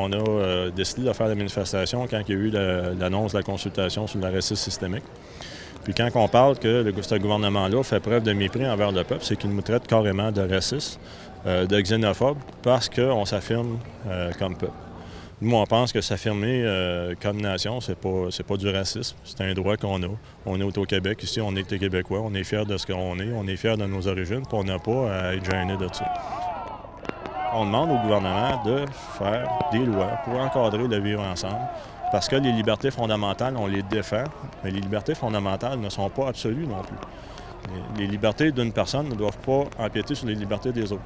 on a décidé de faire la manifestation quand il y a eu l'annonce de la consultation sur le racisme systémique. Puis quand on parle que ce gouvernement-là fait preuve de mépris envers le peuple, c'est qu'il nous traite carrément de racistes, de xénophobes, parce qu'on s'affirme comme peuple. Nous, on pense que s'affirmer comme nation, c'est pas du racisme. C'est un droit qu'on a. On est au Québec. Ici, on est des Québécois. On est fiers de ce qu'on est. On est fiers de nos origines. Puis on n'a pas à être gêné de ça. On demande au gouvernement de faire des lois pour encadrer le vivre ensemble. Parce que les libertés fondamentales, on les défend, mais les libertés fondamentales ne sont pas absolues non plus. Les libertés d'une personne ne doivent pas empiéter sur les libertés des autres.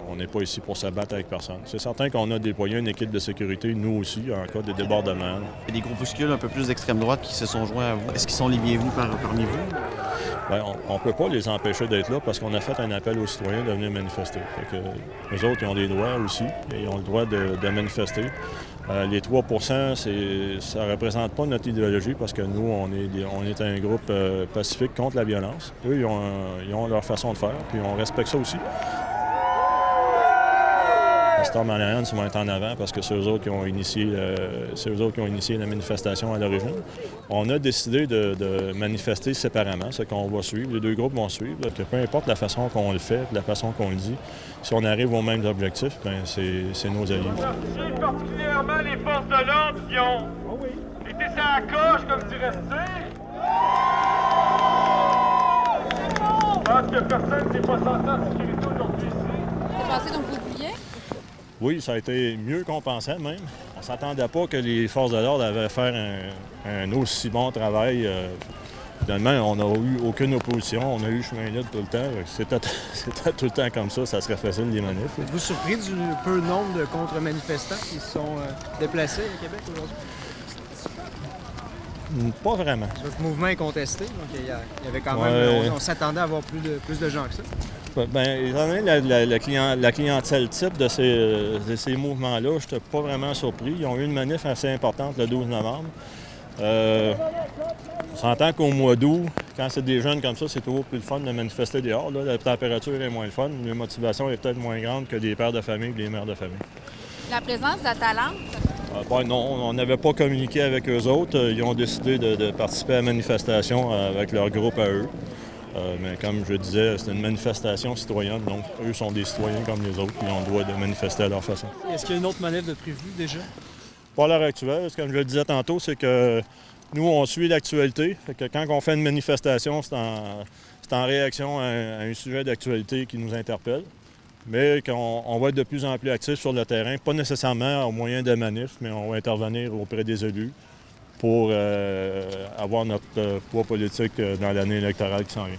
On n'est pas ici pour se battre avec personne. C'est certain qu'on a déployé une équipe de sécurité, nous aussi, en cas de débordement. Il y a des groupuscules un peu plus d'extrême droite qui se sont joints à vous. Est-ce qu'ils sont les bienvenus parmi vous? Bien, on ne peut pas les empêcher d'être là parce qu'on a fait un appel aux citoyens de venir manifester. Fait que, eux autres, ils ont des droits aussi et ils ont le droit de manifester. Les 3 ça ne représente pas notre idéologie parce que nous, on est un groupe pacifique contre la violence. Eux, ils ont leur façon de faire, puis on respecte ça aussi. Storm Alliance vont être en avant parce que c'est eux autres qui ont initié, la manifestation à l'origine. On a décidé de manifester séparément, ce qu'on va suivre. Les deux groupes vont suivre. Que peu importe la façon qu'on le fait, la façon qu'on le dit, si on arrive aux mêmes objectifs, bien, c'est nos alliés. Particulièrement les forces de l'ordre qui ont été sur la coche, comme dirait Steve. Je pense que personne n'est pas senti en sécurité aujourd'hui ici. Vous pensez donc vous vouliez? Oui, ça a été mieux qu'on pensait même. On ne s'attendait pas que les forces de l'ordre avaient faire un aussi bon travail. Finalement, on n'a eu aucune opposition. On a eu chemin libre tout le temps. C'était tout le temps comme ça serait facile les manifs. Êtes-vous surpris du peu nombre de contre-manifestants qui se sont déplacés au Québec aujourd'hui? Pas vraiment. Votre mouvement est contesté, donc il y avait quand même... On s'attendait à avoir plus de gens que ça. Bien, étant donné la clientèle type de ces mouvements-là, je n'étais pas vraiment surpris. Ils ont eu une manif assez importante le 12 novembre. On s'entend qu'au mois d'août, quand c'est des jeunes comme ça, c'est toujours plus le fun de manifester dehors. Là. La température est moins le fun, la motivation est peut-être moins grande que des pères de famille et des mères de famille. La présence de la Talente? Non, on n'avait pas communiqué avec eux autres. Ils ont décidé de participer à la manifestation avec leur groupe à eux. Mais comme je disais, c'est une manifestation citoyenne, donc eux sont des citoyens comme les autres, puis ils ont le droit de manifester à leur façon. Est-ce qu'il y a une autre manif de prévue déjà? Pas à l'heure actuelle, comme je le disais tantôt, c'est que nous, on suit l'actualité. Fait que quand on fait une manifestation, c'est en réaction à un sujet d'actualité qui nous interpelle. Mais qu'on va être de plus en plus actifs sur le terrain, pas nécessairement au moyen de manifs, mais on va intervenir auprès des élus pour avoir notre poids politique dans l'année électorale qui s'en vient.